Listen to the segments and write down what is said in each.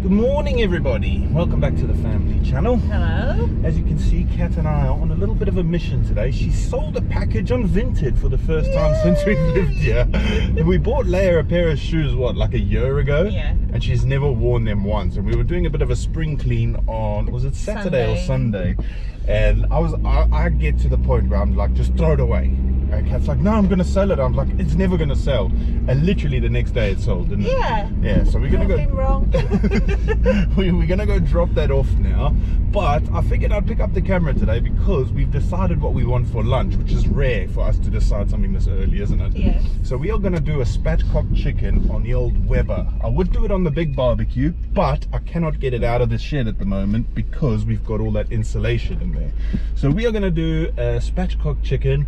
Good morning, everybody. Welcome back to the family channel. Hello. As you can see, Kat and I are on a little bit of a mission today. She sold a package on Vinted for the first time since we've lived here. We bought Leia a pair of shoes, what, like a year ago? Yeah. And she's never worn them once. And we were doing a bit of a spring clean on, was it Saturday or Sunday? And I get to the point where I'm like, just throw it away. And Kat's like, no, I'm going to sell it. I'm like, it's never going to sell. And literally the next day it sold, didn't it? Yeah. Yeah, so we're going to go... Nothing wrong. We're going to go drop that off now. But I figured I'd pick up the camera today because we've decided what we want for lunch, which is rare for us to decide something this early, isn't it? Yeah. So we are going to do a spatchcock chicken on the old Weber. I would do it on the big barbecue, but I cannot get it out of the shed at the moment because we've got all that insulation in there. So we are going to do a spatchcock chicken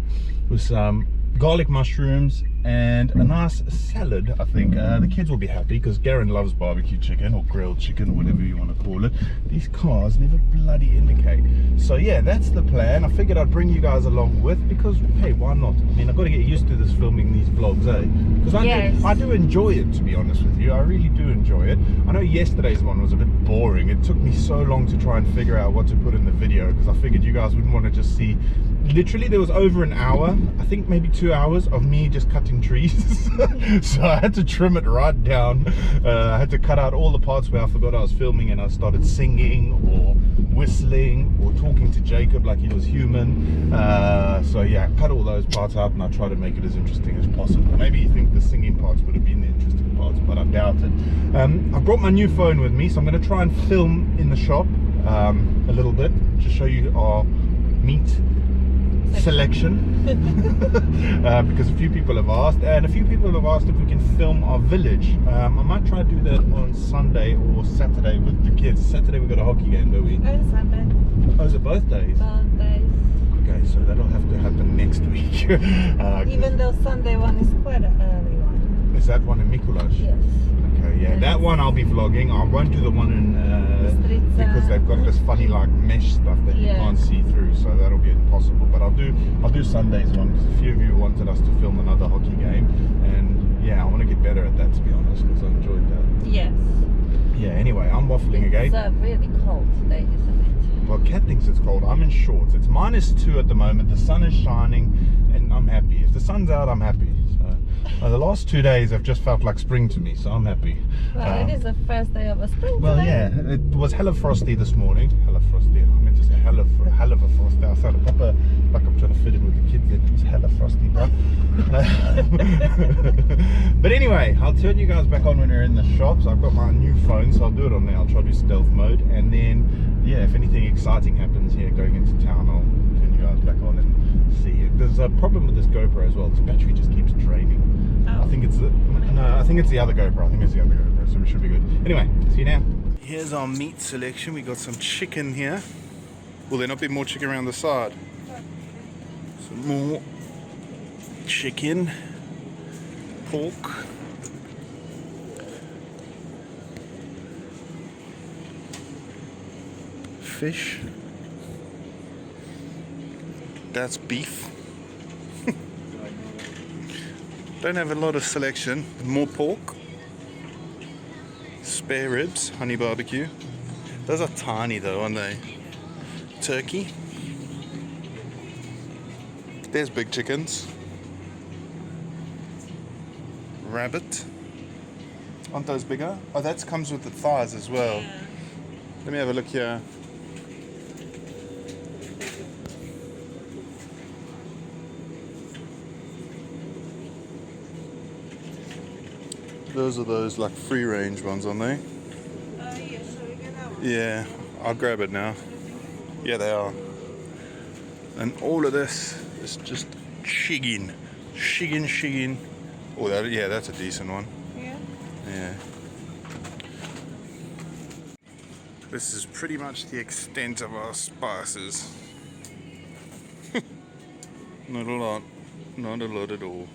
with some garlic mushrooms and a nice salad. I think the kids will be happy because Garen loves barbecue chicken or grilled chicken or whatever you want to call it. These cars never bloody indicate. So yeah, that's the plan. I figured I'd bring you guys along with because, hey, why not? I mean, I've got to get used to this filming these vlogs, eh? Because I do enjoy it, to be honest with you. I really do enjoy it. I know yesterday's one was a bit boring. It took me so long to try and figure out what to put in the video because I figured you guys wouldn't want to just see. Literally there was over an hour, I think maybe 2 hours of me just cutting trees. So I had to trim it right down. I had to cut out all the parts where I forgot I was filming and I started singing or whistling or talking to Jacob like he was human. So yeah, I cut all those parts out and I try to make it as interesting as possible. Maybe you think the singing parts would have been the interesting parts, but I doubt it. I brought my new phone with me, so I'm going to try and film in the shop a little bit to show you our meat selection. Because a few people have asked, and a few people have asked if we can film our village. I might try to do that on Sunday or Saturday with the kids. Saturday we've got a hockey game, don't we? Oh, Sunday. Oh, is it both days? Both days. Okay, so that'll have to happen next week. Even though Sunday one is quite an early one. Is that one in Mikulash? Yes. Okay, yeah, that one I'll be vlogging. I won't do the one in because they've got this funny like mesh stuff that you can't see through, so that'll be impossible. But I'll do Sunday's one because a few of you wanted us to film another hockey game, and yeah, I want to get better at that, to be honest, because I enjoyed that. Yes. Yeah. Anyway, I'm waffling again. It's really cold today, isn't it? Well, Kat thinks it's cold. I'm in shorts. It's -2 at the moment. The sun is shining, and I'm happy. If the sun's out, I'm happy. So the last 2 days have just felt like spring to me, so I'm happy. Well, it is the first day of a spring Well, today. yeah, it was hella frosty this morning. Hella frosty. I meant to say hell of a frost outside. A proper, like I'm trying to fit in with the kids. It was hella frosty, bro. But anyway, I'll turn you guys back on when we're in the shops. I've got my new phone, so I'll do it on there. I'll try to do stealth mode, and then yeah, if anything exciting happens here going into town, I'll turn you guys back on and see it. There's a problem with this GoPro as well. This battery just keeps draining. Oh. I think it's the other GoPro. I think it's the other GoPro, so we should be good. Anyway, see you now. Here's our meat selection. We got some chicken here. Will there not be more chicken around the side? Some more chicken, pork, fish. That's beef. Don't have a lot of selection. More pork, spare ribs, honey barbecue. Those are tiny though, aren't they? Turkey. There's big chickens. Rabbit. Aren't those bigger? Oh, that comes with the thighs as well. Yeah. Let me have a look here. Those are those like free range ones, aren't they? Yeah, so we get that one. Yeah, I'll grab it now. Yeah, they are. And all of this is just chicken. Oh, yeah, that's a decent one. Yeah. Yeah. This is pretty much the extent of our spices. Not a lot at all.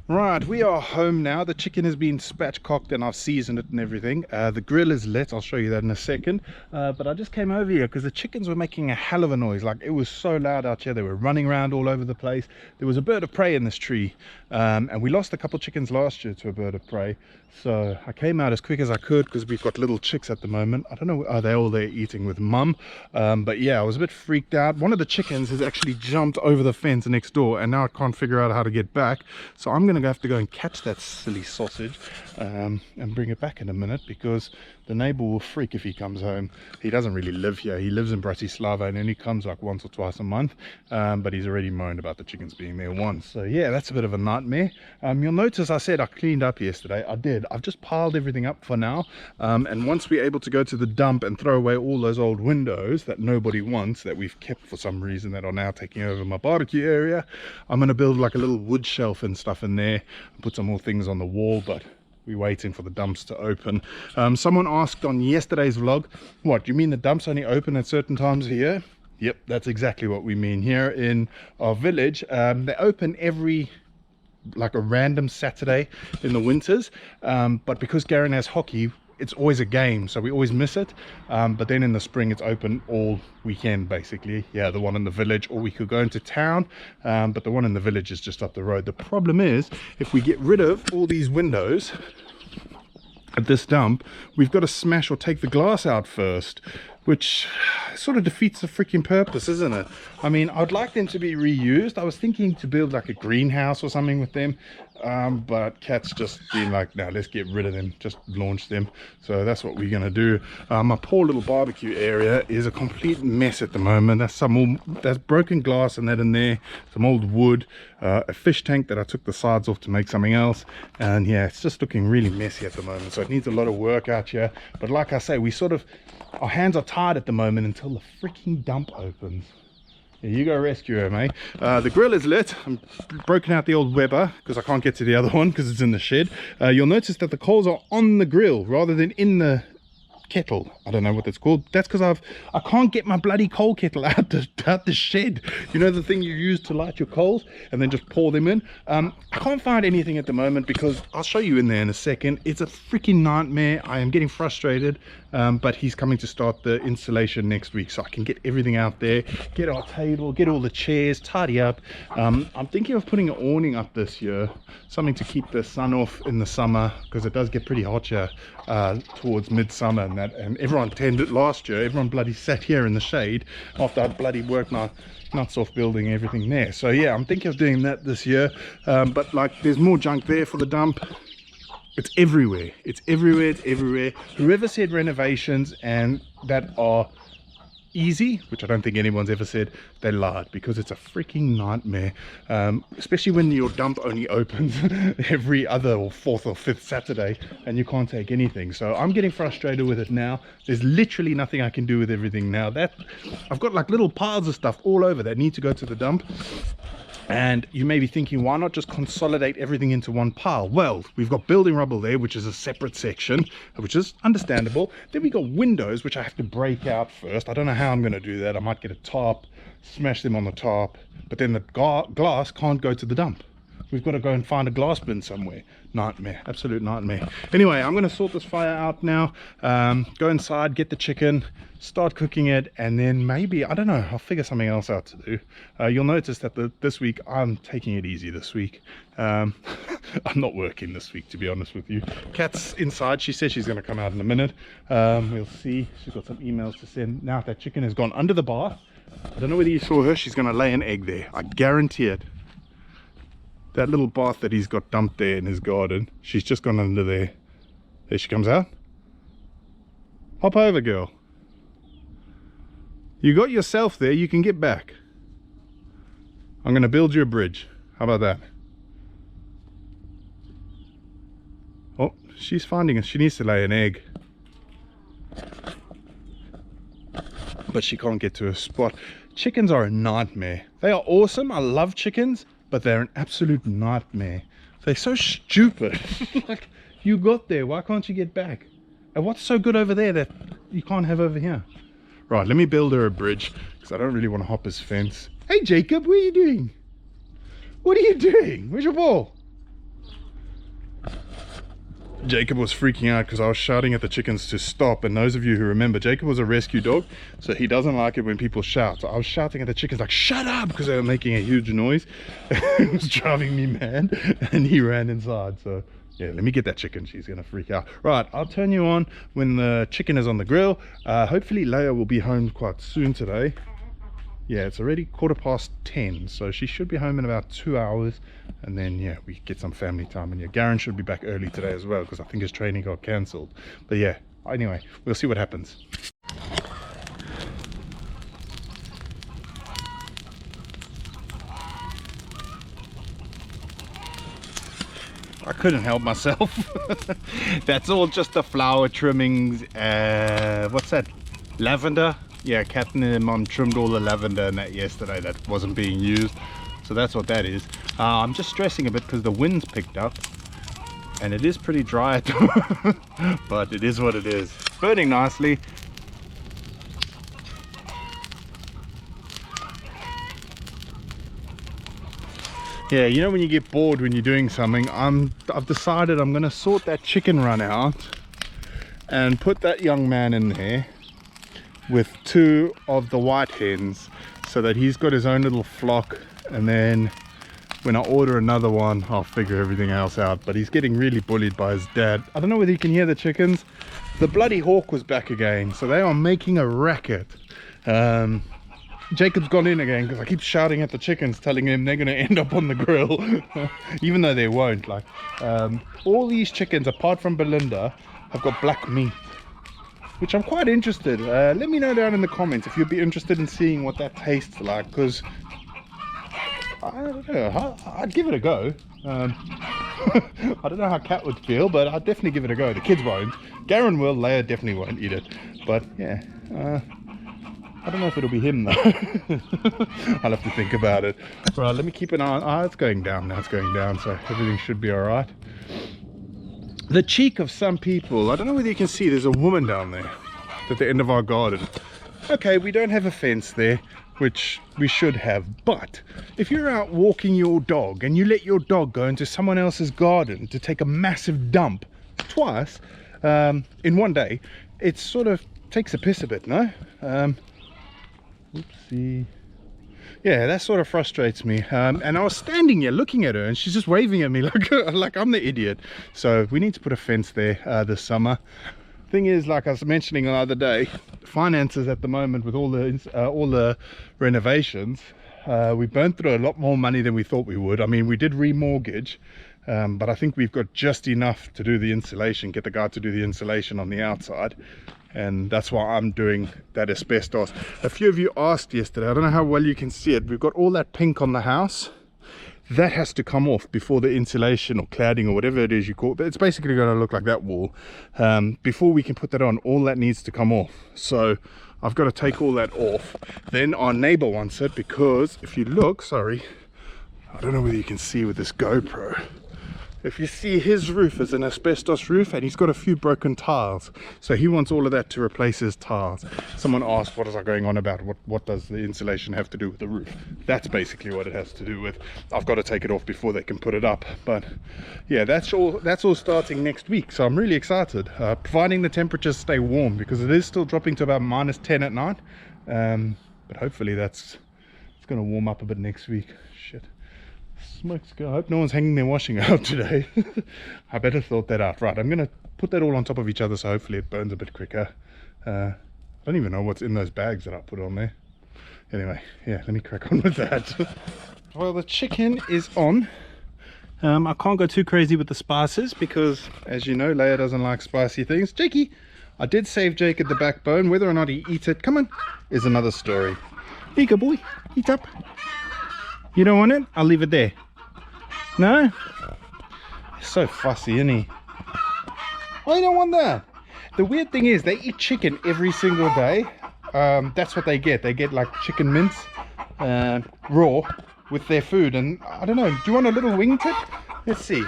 Right, we are home now. The chicken has been spatchcocked and I've seasoned it and everything. The grill is lit. I'll show you that in a second. But I just came over here because the chickens were making a hell of a noise. Like, it was so loud out here. They were running around all over the place. There was a bird of prey in this tree. And we lost a couple chickens last year to a bird of prey. So I came out as quick as I could because we've got little chicks at the moment. I don't know, are they all there eating with mum? But yeah, I was a bit freaked out. One of the chickens has actually jumped over the fence next door and now I can't figure out how to get back. So I'm going to have to go and catch that silly sausage and bring it back in a minute, because the neighbor will freak if he comes home. He doesn't really live here. He lives in Bratislava and only comes like once or twice a month. But he's already moaned about the chickens being there once. So yeah, that's a bit of a nightmare. You'll notice I said I cleaned up yesterday. I did. I've just piled everything up for now. And once we're able to go to the dump and throw away all those old windows that nobody wants, that we've kept for some reason, that are now taking over my barbecue area, I'm going to build like a little wood shelf and stuff in there and put some more things on the wall. But we're waiting for the dumps to open. Someone asked on yesterday's vlog, what, you mean the dumps only open at certain times of year? Yep, that's exactly what we mean. Here in our village, they open every like a random Saturday in the winters, but because Garen has hockey, it's always a game, so we always miss it. But then in the spring it's open all weekend basically. Yeah, the one in the village, or we could go into town, but the one in the village is just up the road. The problem is, if we get rid of all these windows at this dump, we've got to smash or take the glass out first, which sort of defeats the freaking purpose, isn't it? I mean, I'd like them to be reused. I was thinking to build like a greenhouse or something with them, but Kat's just been like, no, let's get rid of them, just launch them. So that's what we're gonna do. My poor little barbecue area is a complete mess at the moment. That's broken glass and that in there, some old wood, a fish tank that I took the sides off to make something else, and yeah, it's just looking really messy at the moment. So it needs a lot of work out here. But like I say, our hands are tied at the moment until the freaking dump opens. Here you go, rescue her, mate. The grill is lit. I'm broken out the old Weber because I can't get to the other one because it's in the shed. You'll notice that the coals are on the grill rather than in the kettle. I don't know what that's called. That's because I can't get my bloody coal kettle out the shed. You know, the thing you use to light your coals and then just pour them in. I can't find anything at the moment because I'll show you in there in a second. It's a freaking nightmare. I am getting frustrated, but he's coming to start the installation next week, so I can get everything out there, get our table, get all the chairs, tidy up. I'm thinking of putting an awning up this year, something to keep the sun off in the summer, because it does get pretty hot here towards midsummer and that. And everyone tended last year, everyone bloody sat here in the shade after I bloody worked my nuts off building everything there. So yeah, I'm thinking of doing that this year. But like, there's more junk there for the dump. It's everywhere. It's everywhere. It's everywhere. Whoever said renovations and that are easy, which I don't think anyone's ever said, they lied, because it's a freaking nightmare, especially when your dump only opens every other or fourth or fifth Saturday and you can't take anything. So I'm getting frustrated with it now. There's literally nothing I can do with everything now. That I've got like little piles of stuff all over that need to go to the dump. And you may be thinking, why not just consolidate everything into one pile? Well, we've got building rubble there, which is a separate section, which is understandable. Then we got windows, which I have to break out first. I don't know how I'm going to do that. I might get a tarp, smash them on the top, but then the glass can't go to the dump. We've got to go and find a glass bin somewhere. Nightmare, absolute nightmare. Anyway, I'm going to sort this fire out now, go inside, get the chicken, start cooking it, and then maybe, I don't know, I'll figure something else out to do. You'll notice that this week I'm taking it easy this week. I'm not working this week, to be honest with you. Kat's inside. She says she's going to come out in a minute. We'll see. She's got some emails to send. Now that chicken has gone under the bath, I don't know whether you saw her, she's going to lay an egg there. I guarantee it. That little bath that he's got dumped there in his garden, she's just gone under there. There she comes out. Hop over, girl. You got yourself there, you can get back. I'm going to build you a bridge. How about that? Oh, she's finding us. She needs to lay an egg. But she can't get to a spot. Chickens are a nightmare. They are awesome. I love chickens, but they're an absolute nightmare. They're so stupid. Like, you got there, why can't you get back? And what's so good over there that you can't have over here? Right, let me build her a bridge, because I don't really want to hop his fence. Hey Jacob, what are you doing? What are you doing? Where's your ball? Jacob was freaking out because I was shouting at the chickens to stop, and those of you who remember, Jacob was a rescue dog, so he doesn't like it when people shout. So I was shouting at the chickens like, shut up, because they were making a huge noise. It was driving me mad, and he ran inside. So yeah, let me get that chicken, she's gonna freak out. Right, I'll turn you on when the chicken is on the grill. Hopefully Leia will be home quite soon today. Yeah, it's already 10:15, so she should be home in about 2 hours, and then yeah, we get some family time. And yeah, Garen should be back early today as well, because I think his training got cancelled. But yeah, anyway, we'll see what happens. I couldn't help myself. That's all just the flower trimmings. What's that? Lavender. Yeah, Kat and their mum trimmed all the lavender and that yesterday that wasn't being used. So that's what that is. I'm just stressing a bit because the wind's picked up. And it is pretty dry at the moment. But it is what it is. It's burning nicely. Yeah, you know when you get bored when you're doing something, I've decided I'm going to sort that chicken run out and put that young man in there with 2 of the white hens, so that he's got his own little flock, and then when I order another one I'll figure everything else out. But he's getting really bullied by his dad. I don't know whether you can hear the chickens. The bloody hawk was back again, so they are making a racket. Jacob's gone in again because I keep shouting at the chickens, telling them they're going to end up on the grill. Even though they won't. Like all these chickens apart from Belinda have got black meat, which I'm quite interested. Let me know down in the comments if you'd be interested in seeing what that tastes like, because I don't know, I'd give it a go. I don't know how Kat would feel, but I'd definitely give it a go. The kids won't. Garen will, Leia definitely won't eat it. But yeah, I don't know if it'll be him though. I'll have to think about it. Right, let me keep an eye on. It's going down now, it's going down, so everything should be alright. The cheek of some people, I don't know whether you can see, there's a woman down there at the end of our garden. Okay, we don't have a fence there, which we should have, but if you're out walking your dog and you let your dog go into someone else's garden to take a massive dump twice in one day, it sort of takes a piss a bit, no? Oopsie. Yeah, that sort of frustrates me. And I was standing here looking at her and she's just waving at me like I'm the idiot. So we need to put a fence there this summer. Thing is, like I was mentioning the other day, finances at the moment with all the renovations, we burned through a lot more money than we thought we would. I mean, we did remortgage, but I think we've got just enough to do the insulation, get the guy to do the insulation on the outside. And that's why I'm doing that asbestos. A few of you asked yesterday, I don't know how well you can see it, we've got all that pink on the house. That has to come off before the insulation or cladding or whatever it is you call it. It's basically going to look like that wall. Before we can put that on, all that needs to come off. So I've got to take all that off. Then our neighbor wants it because if you look, sorry, I don't know whether you can see with this GoPro. If you see, his roof is an asbestos roof and he's got a few broken tiles, so he wants all of that to replace his tiles. Someone asked, what is that going on about? What does the insulation have to do with the roof? That's basically what it has to do with. I've got to take it off before they can put it up. But yeah, that's all starting next week, so I'm really excited, providing the temperatures stay warm, because it is still dropping to about -10 at night. But hopefully it's going to warm up a bit next week. Shit. Smokes go. I hope no one's hanging their washing out today. I better sort that out. Right, I'm gonna put that all on top of each other, so hopefully it burns a bit quicker. I don't even know what's in those bags that I put on there. Anyway, yeah, let me crack on with that. Well, the chicken is on. I can't go too crazy with the spices because, as you know, Leia doesn't like spicy things. Jakey, I did save Jacob the backbone. Whether or not he eats it, come on, is another story. Here you go, boy. Eat up. You don't want it? I'll leave it there. No? He's so fussy, isn't he? Oh, you don't want that? The weird thing is they eat chicken every single day. That's what they get. They get like chicken mince raw with their food. And I don't know, do you want a little wingtip? Let's see.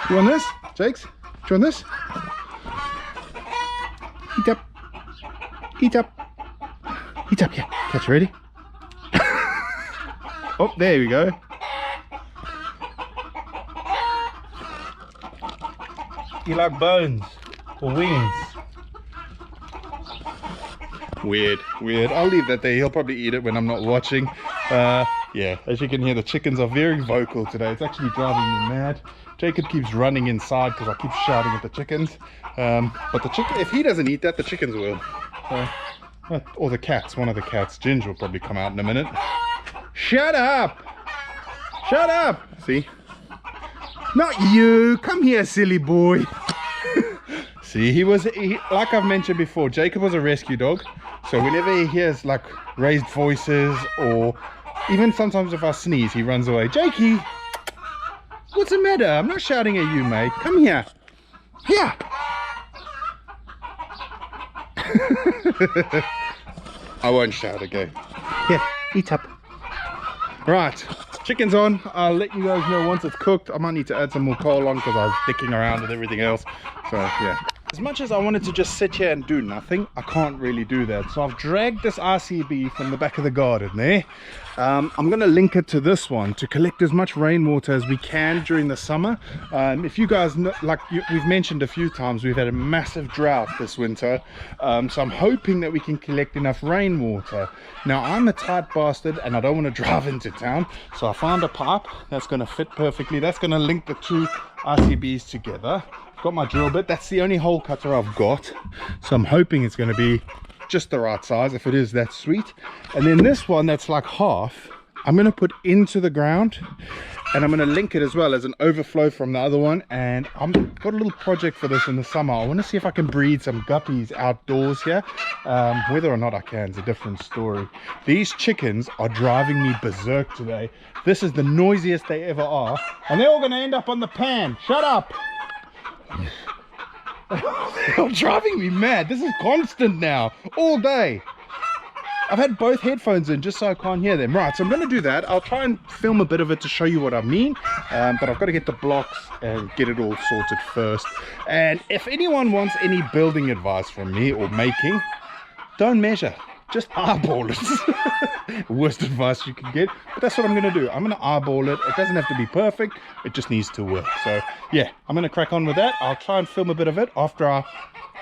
You want this, Jakes? Do you want this? Eat up. Eat up. Eat up, yeah. Catch, ready? Oh, there we go. You like bones or wings? Weird, weird. I'll leave that there. He'll probably eat it when I'm not watching. Yeah, as you can hear, the chickens are very vocal today. It's actually driving me mad. Jacob keeps running inside because I keep shouting at the chickens. But the chicken, if he doesn't eat that, the chickens will. Or the cats, one of the cats. Ginger will probably come out in a minute. Shut up! Shut up! See? Not you! Come here, silly boy! See, like I've mentioned before, Jacob was a rescue dog. So whenever he hears like raised voices, or even sometimes if I sneeze, he runs away. Jakey! What's the matter? I'm not shouting at you, mate. Come here. Here! I won't shout again. Here, eat up. Right, chicken's on. I'll let you guys know once it's cooked. I might need to add some more coal on because I was dicking around with everything else. So yeah. As much as I wanted to just sit here and do nothing, I can't really do that. So I've dragged this RCB from the back of the garden there. I'm going to link it to this one to collect as much rainwater as we can during the summer. If you guys know, we've mentioned a few times, we've had a massive drought this winter. So I'm hoping that we can collect enough rainwater. Now I'm a tight bastard and I don't want to drive into town. So I found a pipe that's going to fit perfectly. That's going to link the two RCBs together. Got my drill bit. That's the only hole cutter I've got, so I'm hoping it's going to be just the right size. If it is, that's sweet. And then this one that's like half, I'm going to put into the ground, and I'm going to link it as well as an overflow from the other one. And I've got a little project for this in the summer. I want to see if I can breed some guppies outdoors here. Whether or not I can is a different story. These chickens are driving me berserk today. This is the noisiest they ever are, and they're all going to end up on the pan. Shut up. They're driving me mad. This is constant now, all day. I've had both headphones in just so I can't hear them. Right, so I'm going to do that. I'll try and film a bit of it to show you what I mean, but I've got to get the blocks and get it all sorted first. And if anyone wants any building advice from me or making, don't measure, just eyeball it. Worst advice you can get, but that's what I'm going to do. I'm going to eyeball it. It doesn't have to be perfect, it just needs to work. So yeah, I'm going to crack on with that. I'll try and film a bit of it after I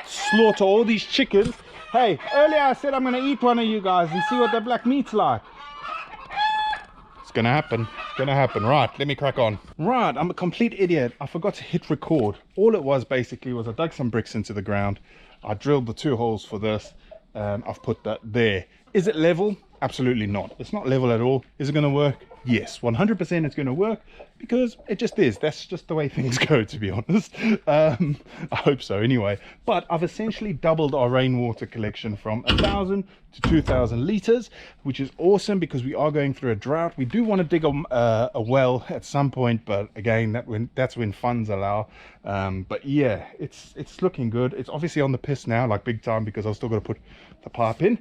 slaughter all these chickens. Hey, earlier I said I'm going to eat one of you guys and see what the black meat's like. It's going to happen. It's going to happen. Right, let me crack on. Right, I'm a complete idiot. I forgot to hit record. All it was basically was I dug some bricks into the ground. I drilled the 2 holes for this. I've put that there. Is it level? Absolutely not. It's not level at all. Is it going to work? Yes, 100% it's going to work, because it just is. That's just the way things go, to be honest. I hope so anyway. But I've essentially doubled our rainwater collection from 1,000 to 2,000 liters, which is awesome because we are going through a drought. We do want to dig a well at some point, but again, that's when funds allow. But yeah, it's looking good. It's obviously on the piss now, like big time, because I've still got to put the pipe in.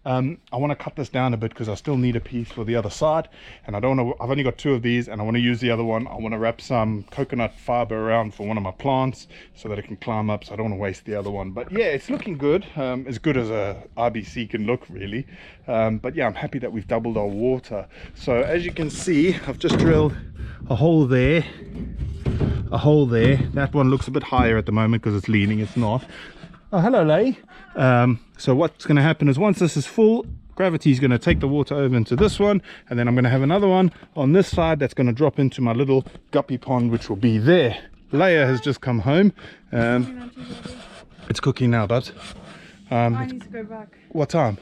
I want to cut this down a bit because I still need a piece for the other side, and I've only got 2 of these, and I want to use the other one. I want to wrap some coconut fiber around for one of my plants so that it can climb up, so I don't want to waste the other one. But yeah, it's looking good, as good as a RBC can look, really. But yeah, I'm happy that we've doubled our water. So as you can see, I've just drilled a hole there, a hole there. That one looks a bit higher at the moment because it's leaning. It's not. Oh, hello, Leia. So what's going to happen is once this is full, gravity is going to take the water over into this one, and then I'm going to have another one on this side that's going to drop into my little guppy pond, which will be there. Leia has just come home. It's cooking now, bud. I need to go back. What time?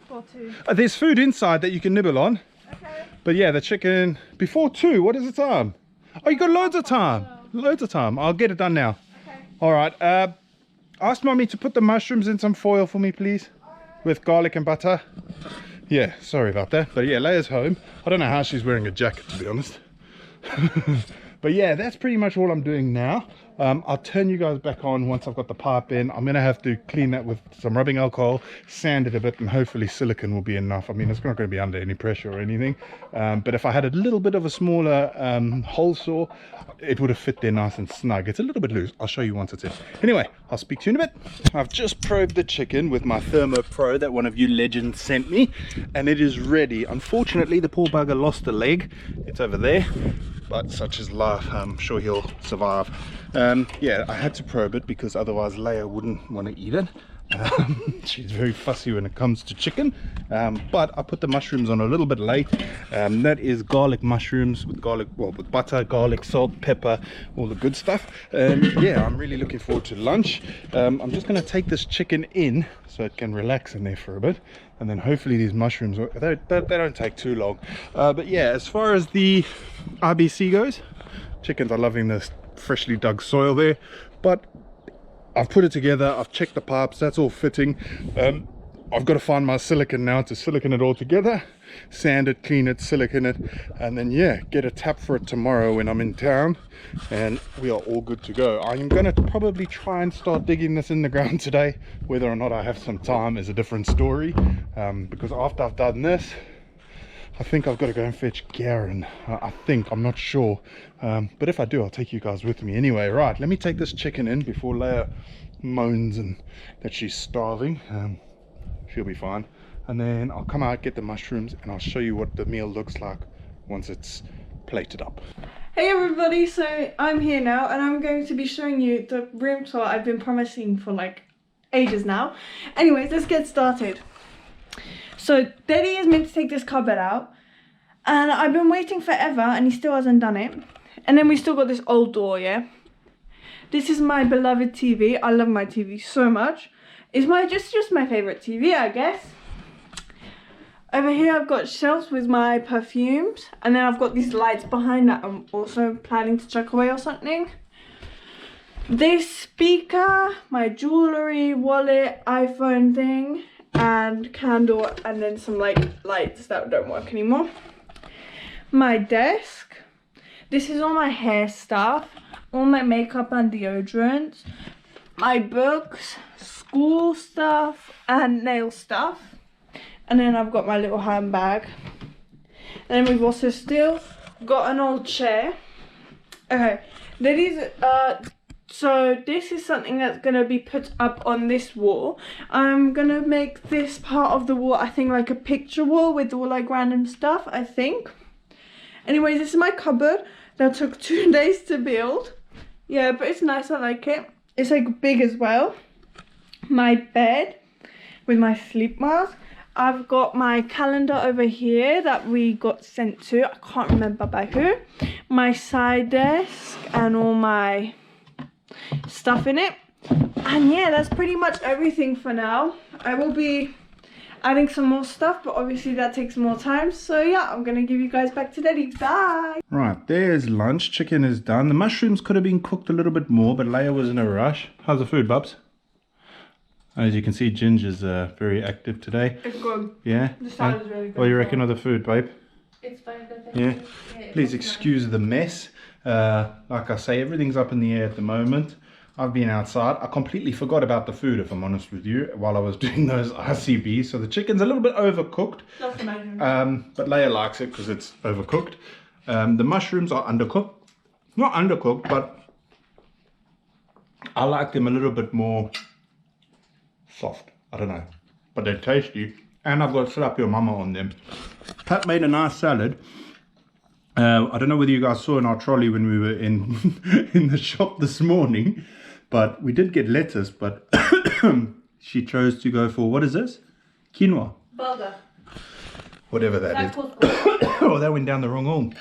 2. There's food inside that you can nibble on. Okay. But yeah, the chicken before 2. What is the time? Oh, you got loads of time. Loads of time. I'll get it done now. Okay. All right. Ask mommy to put the mushrooms in some foil for me, please, with garlic and butter. Yeah, sorry about that. But yeah, Leia's home. I don't know how she's wearing a jacket, to be honest. But yeah, that's pretty much all I'm doing now. I'll turn you guys back on once I've got the pipe in. I'm going to have to clean that with some rubbing alcohol, sand it a bit, and hopefully silicone will be enough. I mean, it's not going to be under any pressure or anything. But if I had a little bit of a smaller hole saw, it would have fit there nice and snug. It's a little bit loose. I'll show you once it's in. Anyway, I'll speak to you in a bit. I've just probed the chicken with my Thermo Pro that one of you legends sent me, and it is ready. Unfortunately, the poor bugger lost a leg. It's over there. but such is life. I'm sure he'll survive. Yeah, I had to probe it because otherwise Leia wouldn't want to eat it. She's very fussy when it comes to chicken, but I put the mushrooms on a little bit late. That is garlic mushrooms with garlic, well, with butter, garlic, salt, pepper, all the good stuff. Yeah, I'm really looking forward to lunch. I'm just going to take this chicken in so it can relax in there for a bit, and then hopefully these mushrooms, they don't take too long. But yeah, as far as the RBC goes, chickens are loving this freshly dug soil there, but I've put it together, I've checked the pipes, that's all fitting. I've got to find my silicone now to silicone it all together, sand it, clean it, silicone it, and then yeah, get a tap for it tomorrow when I'm in town, and we are all good to go. I'm going to probably try and start digging this in the ground today. Whether or not I have some time is a different story, because after I've done this, I think I've got to go and fetch Garen. I'm not sure, but if I do, I'll take you guys with me anyway. Right, let me take this chicken in before Leia moans and that she's starving. She'll be fine, and then I'll come out, get the mushrooms, and I'll show you what the meal looks like once it's plated up. Hey everybody, so I'm here now and I'm going to be showing you the room tour I've been promising for like ages now. Anyways, let's get started. So Daddy is meant to take this cupboard out, and I've been waiting forever and he still hasn't done it. And then we still got this old door, yeah. This is my beloved TV. I love my TV so much. It's just my favorite TV, I guess. Over here I've got shelves with my perfumes, and then I've got these lights behind that I'm also planning to chuck away or something. This speaker, my jewellery, wallet, iPhone thing, and candle, and then some like lights that don't work anymore. My desk. This is all my hair stuff, all my makeup and deodorants, my books, school stuff and nail stuff, and then I've got my little handbag. And then we've also still got an old chair. Okay, so this is something that's going to be put up on this wall. I'm going to make this part of the wall, I think, like a picture wall with all like random stuff, I think. Anyways, this is my cupboard that took 2 days to build. Yeah, but it's nice, I like it. It's like big as well. My bed with my sleep mask. I've got my calendar over here that we got sent to, I can't remember by who. My side desk and all my stuff in it. And yeah, that's pretty much everything for now. I will be adding some more stuff, but obviously that takes more time. So yeah, I'm gonna give you guys back to Daddy. Bye. Right, there's lunch. Chicken is done. The mushrooms could have been cooked a little bit more, but Leia was in a rush. How's the food, Bubs? As you can see, Ginger's very active today. It's good. Yeah? The salad is really good. What do you reckon of the food, babe? It's very good. Yeah? Please excuse the mess. Like I say, everything's up in the air at the moment. I've been outside. I completely forgot about the food, if I'm honest with you, while I was doing those RCBs. So the chicken's a little bit overcooked. That's amazing. But Leia likes it because it's overcooked. The mushrooms are undercooked. Not undercooked, but I like them a little bit more soft. I don't know. But they're tasty. And I've got tilapia mama on them. Pat made a nice salad. I don't know whether you guys saw in our trolley when we were in the shop this morning, but we did get lettuce, but she chose to go for, what is this? Quinoa. Burger. Whatever that is. Oh, that went down the wrong hole.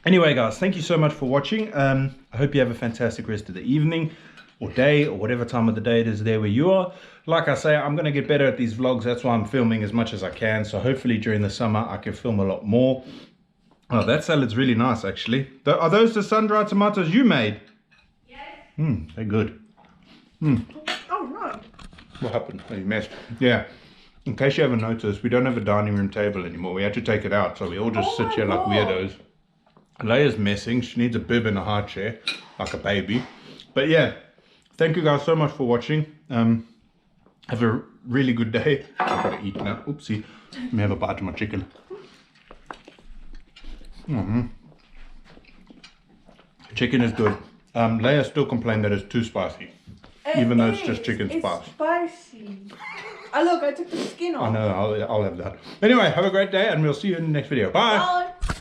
Anyway, guys, thank you so much for watching. I hope you have a fantastic rest of the evening or day or whatever time of the day it is there where you are. Like I say, I'm going to get better at these vlogs. That's why I'm filming as much as I can. So hopefully during the summer I can film a lot more. Oh, that salad's really nice, actually. Are those the sun-dried tomatoes you made? Yes. They're good. Oh, no. What happened? Oh, you messed. Yeah. In case you haven't noticed, we don't have a dining room table anymore. We had to take it out, so we all just sit here like weirdos. Leia's messing. She needs a bib and a high chair, like a baby. But yeah, thank you guys so much for watching. Have a really good day. I've got to eat now. Oopsie. Let me have a bite of my chicken. Chicken is good. Leia still complained that it's too spicy, even though it's just chicken spice. It's spicy. Oh look, I took the skin off. I know, I'll have that. Anyway, have a great day and we'll see you in the next video. Bye. Bye.